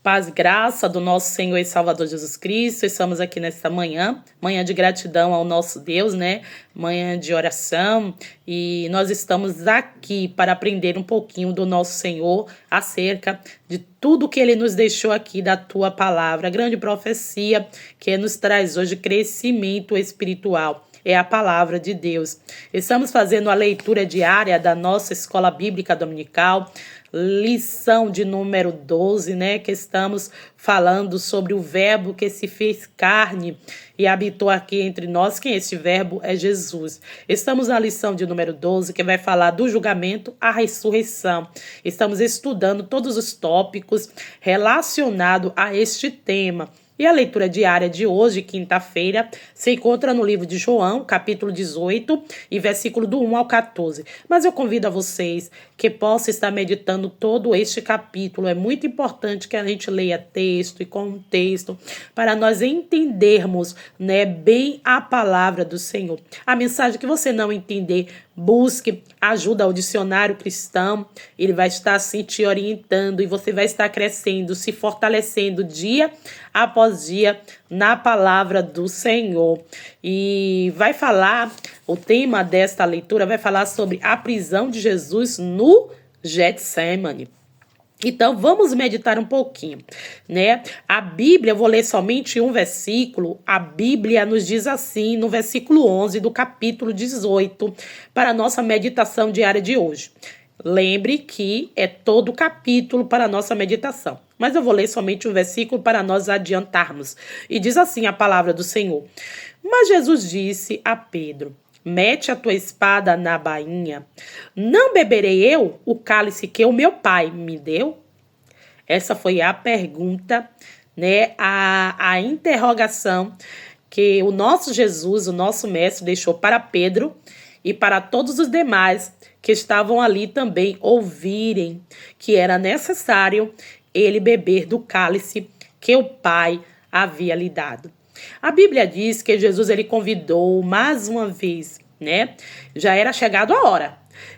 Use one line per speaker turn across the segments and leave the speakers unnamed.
Paz e graça do nosso Senhor e Salvador Jesus Cristo. Estamos aqui nesta manhã de gratidão ao nosso Deus, né? Manhã de oração, e nós estamos aqui para aprender um pouquinho do nosso Senhor acerca de tudo que Ele nos deixou aqui da Tua Palavra, a grande profecia que nos traz hoje crescimento espiritual. É a palavra de Deus. Estamos fazendo a leitura diária da nossa escola bíblica dominical, lição de número 12, né? Que estamos falando sobre o verbo que se fez carne e habitou aqui entre nós. Quem é esse verbo? É Jesus. Estamos na lição de número 12, que vai falar do julgamento à ressurreição. Estamos estudando todos os tópicos relacionados a este tema. E a leitura diária de hoje, quinta-feira, se encontra no livro de João, capítulo 18, e versículo do 1 ao 14. Mas eu convido a vocês que possam estar meditando todo este capítulo. É muito importante que a gente leia texto e contexto para nós entendermos, né, bem a palavra do Senhor. A mensagem que você não entender, busque ajuda ao dicionário cristão. Ele vai estar assim te orientando e você vai estar crescendo, se fortalecendo dia após dia na palavra do Senhor. E vai falar, o tema desta leitura vai falar sobre a prisão de Jesus no Getsemane. Então, vamos meditar um pouquinho, né? A Bíblia, eu vou ler somente um versículo. A Bíblia nos diz assim, no versículo 11 do capítulo 18, para a nossa meditação diária de hoje. Lembre que é todo o capítulo para a nossa meditação, mas eu vou ler somente um versículo para nós adiantarmos. E diz assim a palavra do Senhor. Mas Jesus disse a Pedro: mete a tua espada na bainha. Não beberei eu o cálice que o meu pai me deu? Essa foi a pergunta, né? A interrogação que o nosso Jesus, o nosso mestre, deixou para Pedro e para todos os demais que estavam ali também ouvirem que era necessário ele beber do cálice que o pai havia lhe dado. A Bíblia diz que Jesus ele convidou mais uma vez, né? Já era chegado a hora.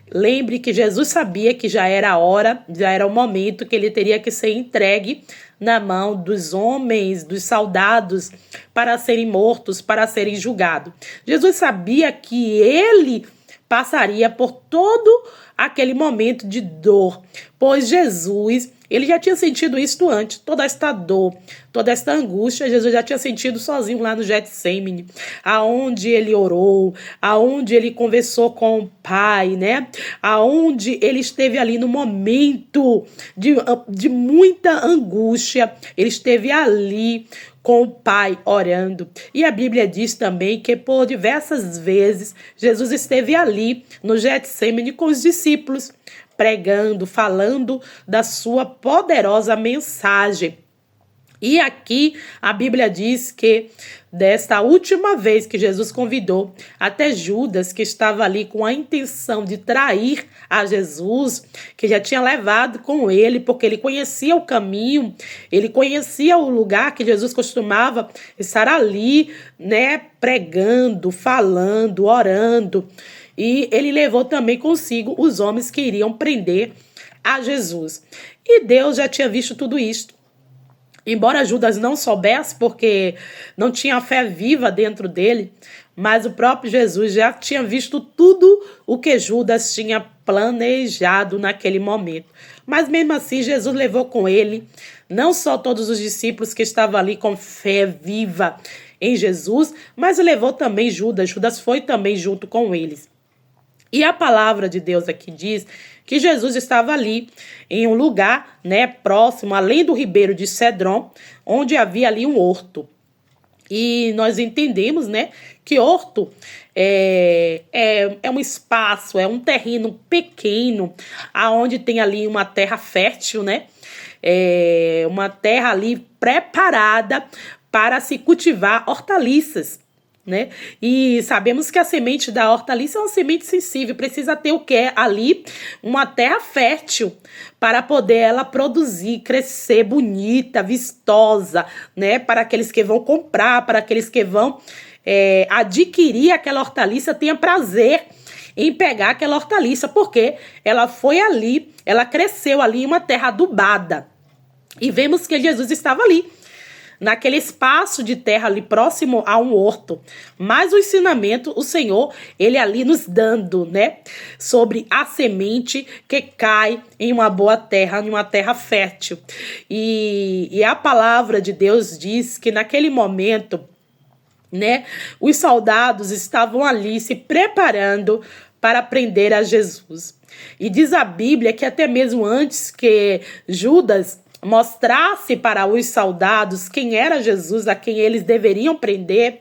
Lembre que Jesus sabia que já era a hora, já era o momento que ele teria que ser entregue na mão dos homens, dos soldados, para serem mortos, para serem julgados. Jesus sabia que ele passaria por todo aquele momento de dor, pois Jesus, ele já tinha sentido isso antes, toda esta dor, toda esta angústia, Jesus já tinha sentido sozinho lá no Getsemane, aonde ele orou, aonde ele conversou com o Pai, né? Aonde ele esteve ali no momento de muita angústia, ele esteve ali com o Pai orando. E a Bíblia diz também que por diversas vezes Jesus esteve ali no Getsemane com os discípulos, pregando, falando da sua poderosa mensagem. E aqui a Bíblia diz que desta última vez que Jesus convidou até Judas, que estava ali com a intenção de trair a Jesus, que já tinha levado com ele, porque ele conhecia o caminho, ele conhecia o lugar que Jesus costumava estar ali, né, pregando, falando, orando. E ele levou também consigo os homens que iriam prender a Jesus. E Deus já tinha visto tudo isto. Embora Judas não soubesse, porque não tinha fé viva dentro dele, mas o próprio Jesus já tinha visto tudo o que Judas tinha planejado naquele momento. Mas mesmo assim, Jesus levou com ele não só todos os discípulos que estavam ali com fé viva em Jesus, mas levou também Judas. Judas foi também junto com eles. E a palavra de Deus aqui diz que Jesus estava ali em um lugar, né, próximo, além do ribeiro de Cedron, onde havia ali um horto. E nós entendemos, né, que horto é um espaço, é um terreno pequeno, aonde tem ali uma terra fértil, né, uma terra ali preparada para se cultivar hortaliças, né? E sabemos que a semente da hortaliça é uma semente sensível, precisa ter o que ali? Uma terra fértil para poder ela produzir, crescer bonita, vistosa, né? Para aqueles que vão comprar, para aqueles que vão adquirir aquela hortaliça, tenha prazer em pegar aquela hortaliça, porque ela foi ali, ela cresceu ali em uma terra adubada. E vemos que Jesus estava ali, naquele espaço de terra ali próximo a um horto. Mas o ensinamento, o Senhor, ele ali nos dando, né? Sobre a semente que cai em uma boa terra, em uma terra fértil. E a palavra de Deus diz que naquele momento, né, os soldados estavam ali se preparando para prender a Jesus. E diz a Bíblia que até mesmo antes que Judas mostrasse para os soldados quem era Jesus, a quem eles deveriam prender,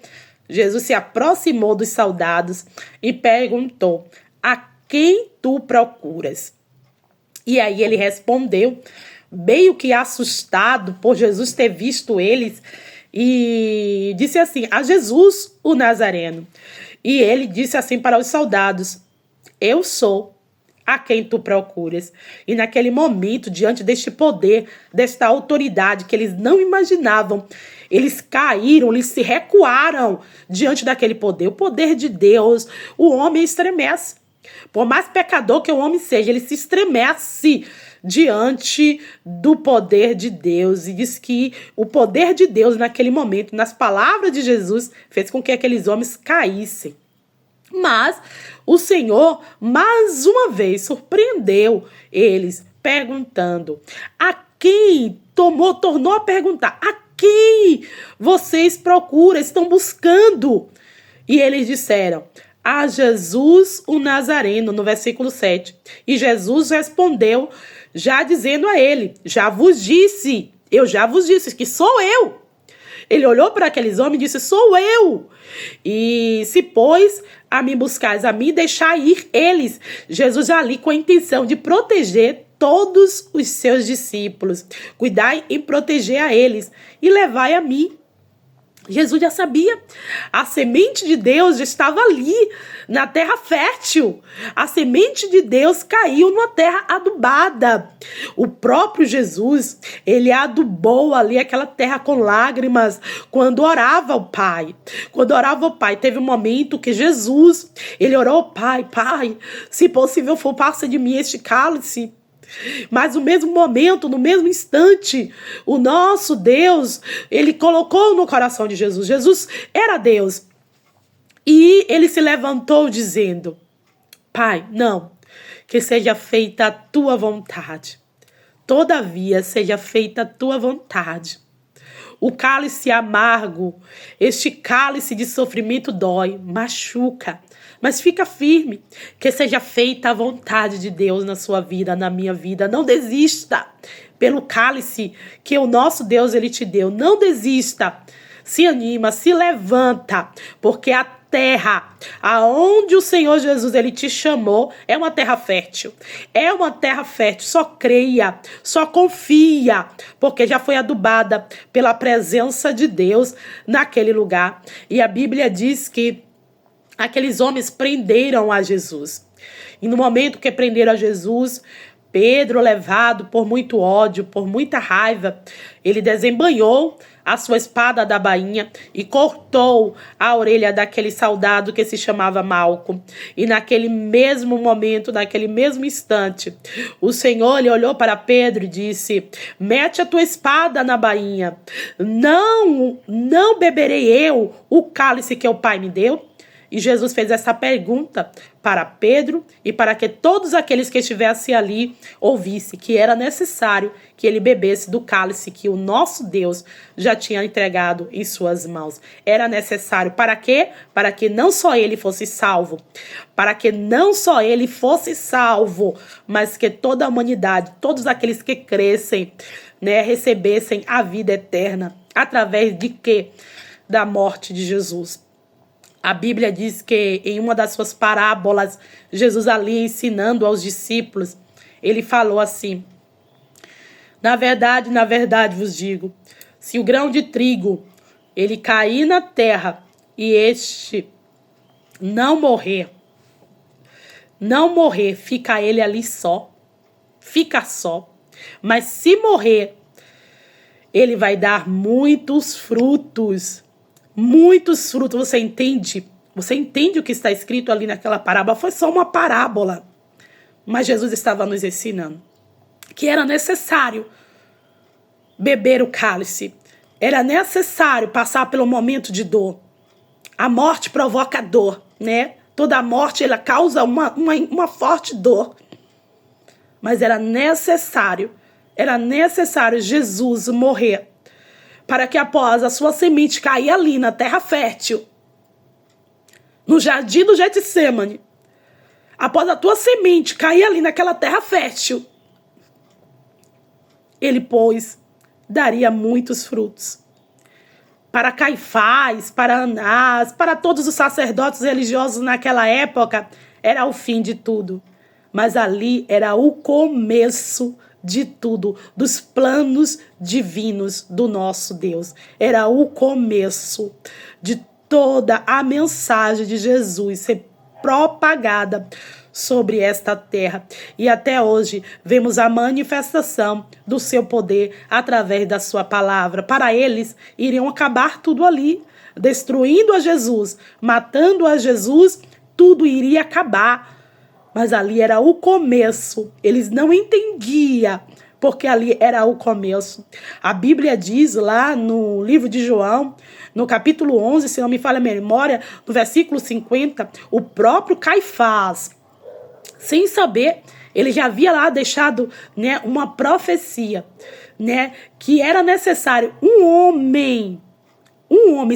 Jesus se aproximou dos soldados e perguntou: a quem tu procuras? E aí ele respondeu, meio que assustado por Jesus ter visto eles, e disse assim: a Jesus, o Nazareno. E ele disse assim para os soldados: eu sou a quem tu procuras. E naquele momento, diante deste poder, desta autoridade que eles não imaginavam, eles caíram, eles se recuaram diante daquele poder. O poder de Deus, o homem estremece. Por mais pecador que o homem seja, ele se estremece diante do poder de Deus. E diz que o poder de Deus naquele momento, nas palavras de Jesus, fez com que aqueles homens caíssem. Mas o Senhor, mais uma vez, surpreendeu eles, perguntando: a quem tornou a perguntar, a quem vocês procuram, estão buscando? E eles disseram: a Jesus o Nazareno, no versículo 7. E Jesus respondeu, já dizendo a ele: eu já vos disse que sou eu. Ele olhou para aqueles homens e disse: sou eu. E se pôs a me buscar, a me deixar ir eles. Jesus ali com a intenção de proteger todos os seus discípulos. Cuidai e proteger a eles. E levai a mim. Jesus já sabia. A semente de Deus já estava ali, na terra fértil. A semente de Deus caiu numa terra adubada. O próprio Jesus, ele adubou ali aquela terra com lágrimas quando orava ao Pai. Quando orava ao Pai, teve um momento que Jesus, ele orou ao Pai: Pai, se possível for, passa de mim este cálice. Mas no mesmo momento, no mesmo instante, o nosso Deus, ele colocou no coração de Jesus. Jesus era Deus. E ele se levantou dizendo: Pai, não, que seja feita a tua vontade. Todavia, seja feita a tua vontade. O cálice amargo, este cálice de sofrimento dói, machuca, mas fica firme, que seja feita a vontade de Deus na sua vida, na minha vida. Não desista pelo cálice que o nosso Deus ele te deu. Não desista, se anima, se levanta, porque a terra aonde o Senhor Jesus ele te chamou é uma terra fértil. É uma terra fértil. Só creia, só confia, porque já foi adubada pela presença de Deus naquele lugar. E a Bíblia diz que aqueles homens prenderam a Jesus. E no momento que prenderam a Jesus, Pedro, levado por muito ódio, por muita raiva, ele desembanhou a sua espada da bainha e cortou a orelha daquele soldado que se chamava Malco. E naquele mesmo momento, naquele mesmo instante, o Senhor ele olhou para Pedro e disse: mete a tua espada na bainha. Não beberei eu o cálice que o Pai me deu? E Jesus fez essa pergunta para Pedro e para que todos aqueles que estivessem ali ouvissem que era necessário que ele bebesse do cálice que o nosso Deus já tinha entregado em suas mãos. Era necessário para quê? Para que não só ele fosse salvo, mas que toda a humanidade, todos aqueles que crescem, né, recebessem a vida eterna. Através de quê? Da morte de Jesus. A Bíblia diz que em uma das suas parábolas, Jesus ali ensinando aos discípulos, ele falou assim: na verdade vos digo, se o grão de trigo ele cair na terra e este não morrer, fica ele ali fica só. Mas se morrer, ele vai dar muitos frutos. Muitos frutos, você entende? Você entende o que está escrito ali naquela parábola? Foi só uma parábola. Mas Jesus estava nos ensinando que era necessário beber o cálice. Era necessário passar pelo momento de dor. A morte provoca dor, né? Toda morte, ela causa uma forte dor. Mas era necessário Jesus morrer para que após a sua semente cair ali na terra fértil, no jardim do Getsêmani, após a tua semente cair ali naquela terra fértil, ele, pois, daria muitos frutos. Para Caifás, para Anás, para todos os sacerdotes religiosos naquela época, era o fim de tudo. Mas ali era o começo de tudo, dos planos divinos do nosso Deus. Era o começo de toda a mensagem de Jesus ser propagada sobre esta terra. E até hoje vemos a manifestação do seu poder através da sua palavra. Para eles, iriam acabar tudo ali, destruindo a Jesus, matando a Jesus, tudo iria acabar. Mas ali era o começo. Eles não entendiam, porque ali era o começo. A Bíblia diz lá no livro de João, no capítulo 11, se não me falha a memória, no versículo 50, o próprio Caifás, sem saber, ele já havia lá deixado, né, uma profecia, né, que era necessário um homem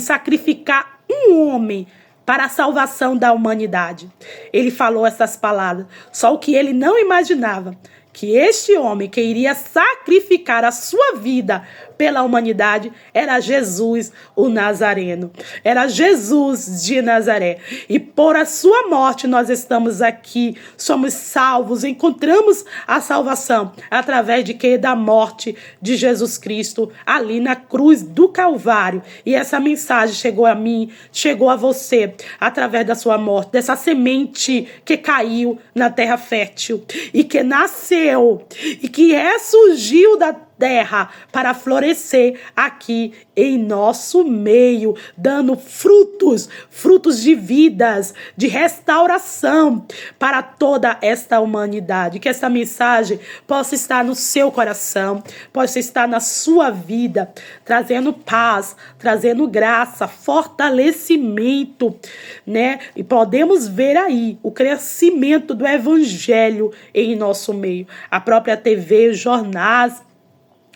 sacrificar um homem para a salvação da humanidade. Ele falou essas palavras, só o que ele não imaginava, que este homem que iria sacrificar a sua vida pela humanidade era Jesus, o Nazareno. Era Jesus de Nazaré. E por a sua morte nós estamos aqui, somos salvos, encontramos a salvação através de quê? Da morte de Jesus Cristo ali na cruz do Calvário. E essa mensagem chegou a mim, chegou a você, através da sua morte, dessa semente que caiu na terra fértil e que nasceu e que ressurgiu da terra para florescer aqui em nosso meio, dando frutos de vidas, de restauração para toda esta humanidade. Que essa mensagem possa estar no seu coração, possa estar na sua vida, trazendo paz, trazendo graça, fortalecimento, né? E podemos ver aí o crescimento do evangelho em nosso meio. A própria TV, jornais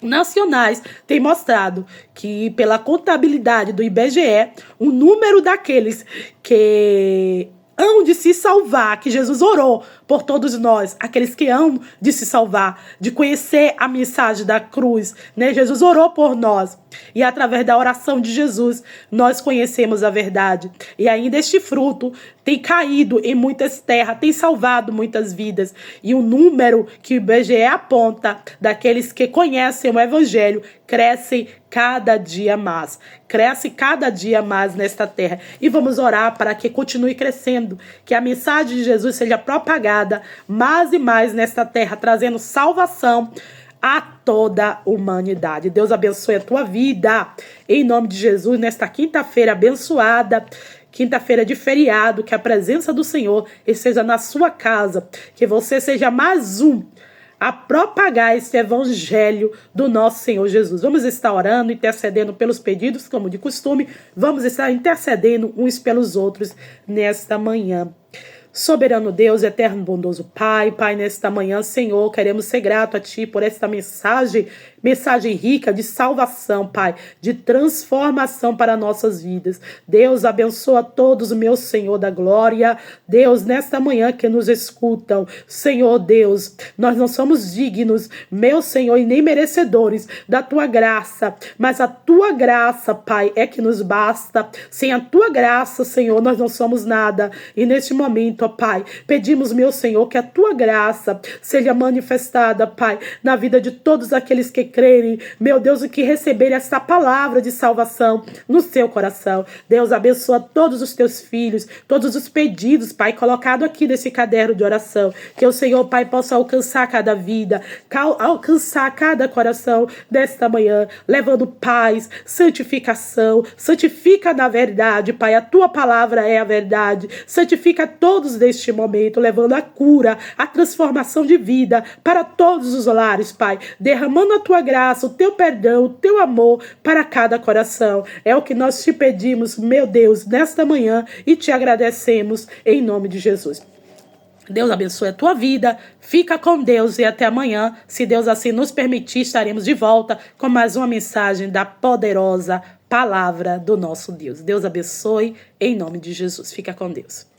nacionais têm mostrado que, pela contabilidade do IBGE, o número daqueles que hão de se salvar, que Jesus orou por todos nós, aqueles que hão de se salvar, de conhecer a mensagem da cruz, né? Jesus orou por nós e através da oração de Jesus nós conhecemos a verdade. E ainda este fruto tem caído em muitas terras, tem salvado muitas vidas. E o número que o IBGE aponta daqueles que conhecem o evangelho cresce cada dia mais. Cresce cada dia mais nesta terra. E vamos orar para que continue crescendo, que a mensagem de Jesus seja propagada mais e mais nesta terra, trazendo salvação a toda a humanidade. Deus abençoe a tua vida. Em nome de Jesus, nesta quinta-feira abençoada, quinta-feira de feriado, que a presença do Senhor esteja na sua casa, que você seja mais um a propagar esse evangelho do nosso Senhor Jesus. Vamos estar orando, intercedendo pelos pedidos, como de costume. Vamos estar intercedendo uns pelos outros nesta manhã. Soberano Deus, eterno bondoso Pai, nesta manhã, Senhor, queremos ser grato a Ti por esta mensagem rica de salvação, Pai, de transformação para nossas vidas. Deus, abençoa todos, meu Senhor da glória. Deus, nesta manhã que nos escutam, Senhor Deus, nós não somos dignos, meu Senhor, e nem merecedores da Tua graça, mas a Tua graça, Pai, é que nos basta. Sem a Tua graça, Senhor, nós não somos nada. E neste momento, ó Pai, pedimos, meu Senhor, que a Tua graça seja manifestada, Pai, na vida de todos aqueles que crerem, meu Deus, e que receberem essa palavra de salvação no seu coração. Deus, abençoa todos os Teus filhos, todos os pedidos, Pai, colocado aqui nesse caderno de oração, que o Senhor, Pai, possa alcançar cada vida, alcançar cada coração desta manhã, levando paz, santificação, santifica na verdade, Pai, a Tua palavra é a verdade, santifica todos neste momento, levando a cura, a transformação de vida para todos os lares, Pai, derramando a Tua tua graça, o teu perdão, o teu amor para cada coração. É o que nós te pedimos, meu Deus, nesta manhã e te agradecemos em nome de Jesus. Deus abençoe a tua vida, fica com Deus e até amanhã. Se Deus assim nos permitir, estaremos de volta com mais uma mensagem da poderosa palavra do nosso Deus. Deus abençoe em nome de Jesus. Fica com Deus.